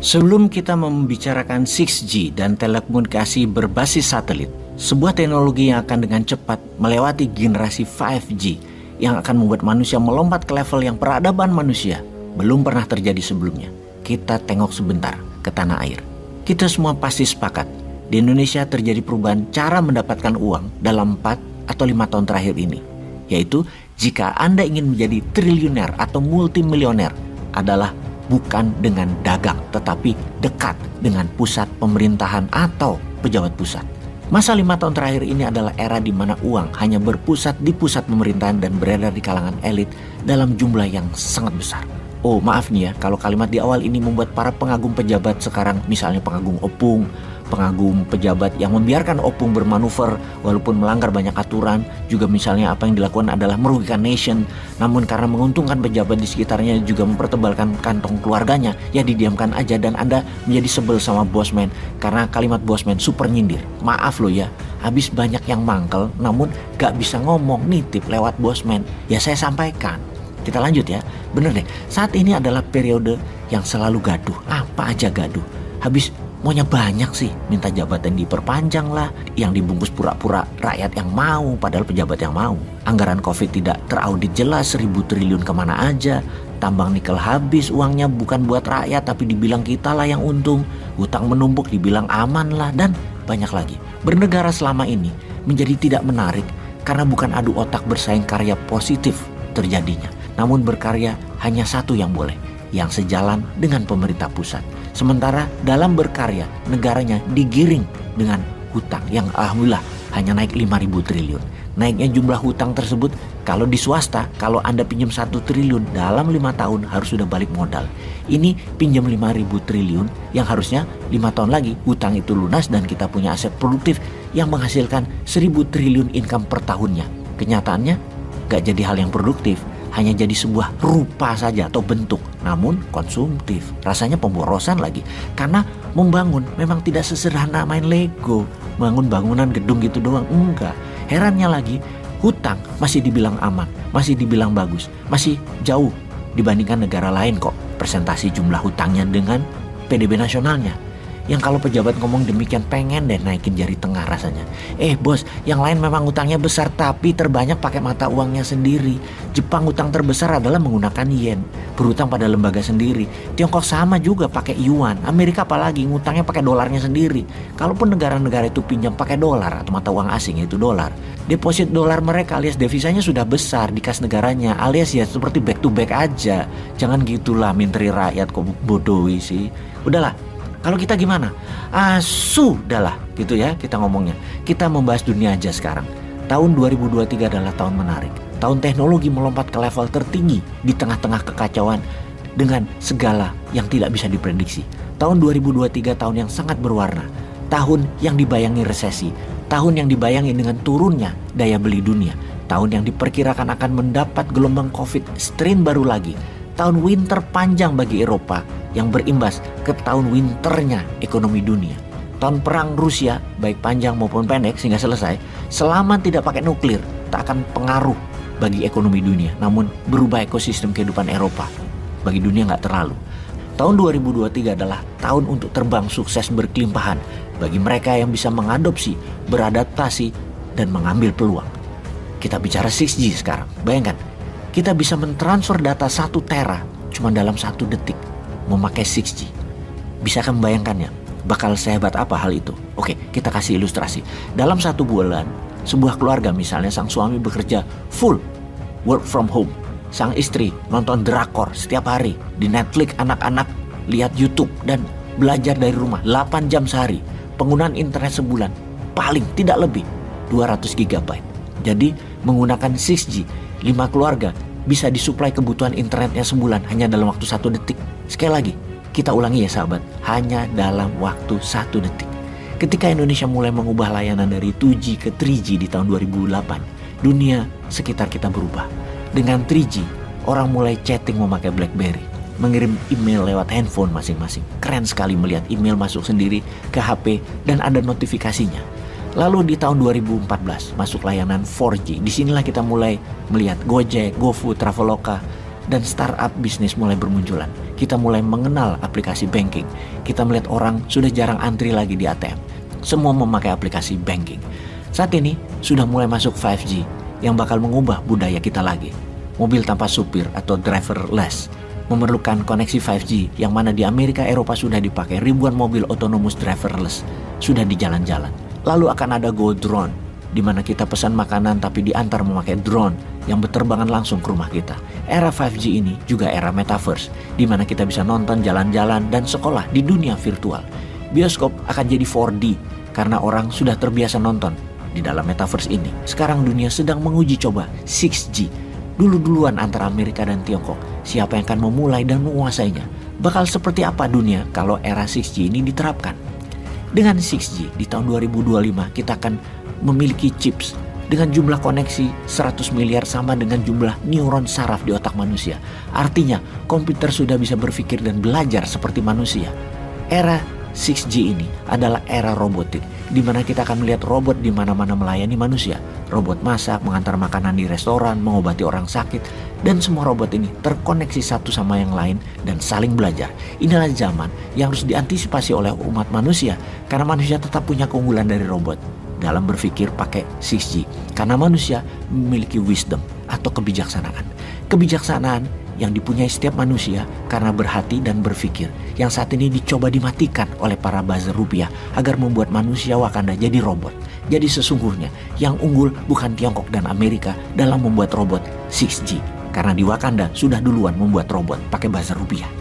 Sebelum kita membicarakan 6G dan telekomunikasi berbasis satelit, sebuah teknologi yang akan dengan cepat melewati generasi 5G yang akan membuat manusia melompat ke level yang peradaban manusia belum pernah terjadi sebelumnya. Kita tengok sebentar ke tanah air. Kita semua pasti sepakat, di Indonesia terjadi perubahan cara mendapatkan uang dalam 4 atau 5 tahun terakhir ini. Yaitu jika Anda ingin menjadi triliuner atau multimilioner adalah bukan dengan dagang, tetapi dekat dengan pusat pemerintahan atau pejabat pusat. Masa 5 tahun terakhir ini adalah era di mana uang hanya berpusat di pusat pemerintahan dan beredar di kalangan elit dalam jumlah yang sangat besar. Oh maaf nih ya, kalau kalimat di awal ini membuat para pengagum pejabat sekarang, misalnya pengagum opung, pengagum pejabat yang membiarkan opung bermanuver walaupun melanggar banyak aturan, juga misalnya apa yang dilakukan adalah merugikan nation, namun karena menguntungkan pejabat di sekitarnya juga mempertebalkan kantong keluarganya, ya didiamkan aja dan Anda menjadi sebel sama bosman karena kalimat bosman super nyindir. Maaf loh ya, habis banyak yang mangkel namun gak bisa ngomong nitip lewat bosman, ya saya sampaikan. Kita lanjut ya, bener deh, saat ini adalah periode yang selalu gaduh, apa aja gaduh. Habis maunya banyak sih, minta jabatan diperpanjang lah, yang dibungkus pura-pura rakyat yang mau, padahal pejabat yang mau. Anggaran Covid tidak teraudit jelas, 1.000 triliun kemana aja. Tambang nikel habis, uangnya bukan buat rakyat tapi dibilang kita lah yang untung. Hutang menumpuk dibilang aman lah, dan banyak lagi. Bernegara selama ini menjadi tidak menarik karena bukan adu otak bersaing karya positif terjadinya. Namun berkarya hanya satu yang boleh, yang sejalan dengan pemerintah pusat. Sementara dalam berkarya, negaranya digiring dengan hutang yang alhamdulillah hanya naik 5.000 triliun. Naiknya jumlah hutang tersebut, kalau di swasta, kalau Anda pinjam 1 triliun dalam 5 tahun harus sudah balik modal. Ini pinjam 5.000 triliun yang harusnya 5 tahun lagi hutang itu lunas dan kita punya aset produktif yang menghasilkan 1.000 triliun income per tahunnya. Kenyataannya gak jadi hal yang produktif, hanya jadi sebuah rupa saja atau bentuk, namun konsumtif. Rasanya pemborosan lagi, karena membangun memang tidak sesederhana main Lego, bangun bangunan gedung gitu doang, enggak. Herannya lagi, hutang masih dibilang aman, masih dibilang bagus, masih jauh dibandingkan negara lain kok presentasi jumlah hutangnya dengan PDB nasionalnya. Yang kalau pejabat ngomong demikian pengen deh naikin jari tengah rasanya. Bos, yang lain memang utangnya besar tapi terbanyak pakai mata uangnya sendiri. Jepang utang terbesar adalah menggunakan yen, berutang pada lembaga sendiri. Tiongkok sama juga pakai yuan. Amerika apalagi ngutangnya pakai dolarnya sendiri. Kalaupun negara-negara itu pinjam pakai dolar atau mata uang asing yaitu dolar, deposit dolar mereka alias devisanya sudah besar di kas negaranya, alias ya seperti back to back aja. Jangan gitulah minteri rakyat kok bodohi sih. Udahlah. Kalau kita gimana? Sudahlah gitu ya kita ngomongnya. Kita membahas dunia aja sekarang. Tahun 2023 adalah tahun menarik. Tahun teknologi melompat ke level tertinggi di tengah-tengah kekacauan dengan segala yang tidak bisa diprediksi. Tahun 2023 tahun yang sangat berwarna. Tahun yang dibayangi resesi. Tahun yang dibayangi dengan turunnya daya beli dunia. Tahun yang diperkirakan akan mendapat gelombang Covid strain baru lagi. Tahun winter panjang bagi Eropa yang berimbas ke tahun winternya ekonomi dunia. Tahun perang Rusia, baik panjang maupun pendek sehingga selesai, selama tidak pakai nuklir, tak akan pengaruh bagi ekonomi dunia, namun berubah ekosistem kehidupan Eropa. Bagi dunia nggak terlalu. Tahun 2023 adalah tahun untuk terbang sukses berkelimpahan bagi mereka yang bisa mengadopsi, beradaptasi, dan mengambil peluang. Kita bicara 6G sekarang, bayangkan. Kita bisa mentransfer data 1 tera cuma dalam 1 detik memakai 6G. Bisakah membayangkannya? Bakal sehebat apa hal itu? Oke, kita kasih ilustrasi. Dalam 1 bulan, sebuah keluarga misalnya sang suami bekerja full work from home. Sang istri nonton drakor setiap hari di Netflix, anak-anak lihat YouTube dan belajar dari rumah 8 jam sehari. Penggunaan internet sebulan paling tidak lebih 200 GB. Jadi menggunakan 6G, 5 keluarga bisa disuplai kebutuhan internetnya sebulan hanya dalam waktu 1 detik. Sekali lagi, kita ulangi ya sahabat, hanya dalam waktu 1 detik. Ketika Indonesia mulai mengubah layanan dari 2G ke 3G di tahun 2008, dunia sekitar kita berubah. Dengan 3G, orang mulai chatting memakai BlackBerry, mengirim email lewat handphone masing-masing. Keren sekali melihat email masuk sendiri ke HP dan ada notifikasinya. Lalu di tahun 2014 masuk layanan 4G. Disinilah kita mulai melihat Gojek, GoFood, Traveloka dan startup bisnis mulai bermunculan. Kita mulai mengenal aplikasi banking. Kita melihat orang sudah jarang antri lagi di ATM. Semua memakai aplikasi banking. Saat ini sudah mulai masuk 5G yang bakal mengubah budaya kita lagi. Mobil tanpa supir atau driverless memerlukan koneksi 5G yang mana di Amerika Eropa sudah dipakai ribuan mobil autonomous driverless sudah di jalan-jalan. Lalu akan ada Go Drone di mana kita pesan makanan tapi diantar memakai drone yang berterbangan langsung ke rumah kita. Era 5G ini juga era metaverse di mana kita bisa nonton jalan-jalan dan sekolah di dunia virtual. Bioskop akan jadi 4D karena orang sudah terbiasa nonton di dalam metaverse ini. Sekarang dunia sedang menguji coba 6G. Dulu-duluan antara Amerika dan Tiongkok, siapa yang akan memulai dan menguasainya? Bakal seperti apa dunia kalau era 6G ini diterapkan? Dengan 6G di tahun 2025 kita akan memiliki chips dengan jumlah koneksi 100 miliar sama dengan jumlah neuron saraf di otak manusia. Artinya komputer sudah bisa berpikir dan belajar seperti manusia. Era 6G ini adalah era robotik di mana kita akan melihat robot di mana-mana melayani manusia. Robot masak, mengantar makanan di restoran, mengobati orang sakit, dan semua robot ini terkoneksi satu sama yang lain dan saling belajar. Inilah zaman yang harus diantisipasi oleh umat manusia karena manusia tetap punya keunggulan dari robot dalam berpikir pakai 6G karena manusia memiliki wisdom atau kebijaksanaan. Kebijaksanaan yang dipunyai setiap manusia karena berhati dan berpikir yang saat ini dicoba dimatikan oleh para buzzer rupiah agar membuat manusia Wakanda jadi robot. Jadi sesungguhnya yang unggul bukan Tiongkok dan Amerika dalam membuat robot 6G karena di Wakanda sudah duluan membuat robot pakai buzzer rupiah.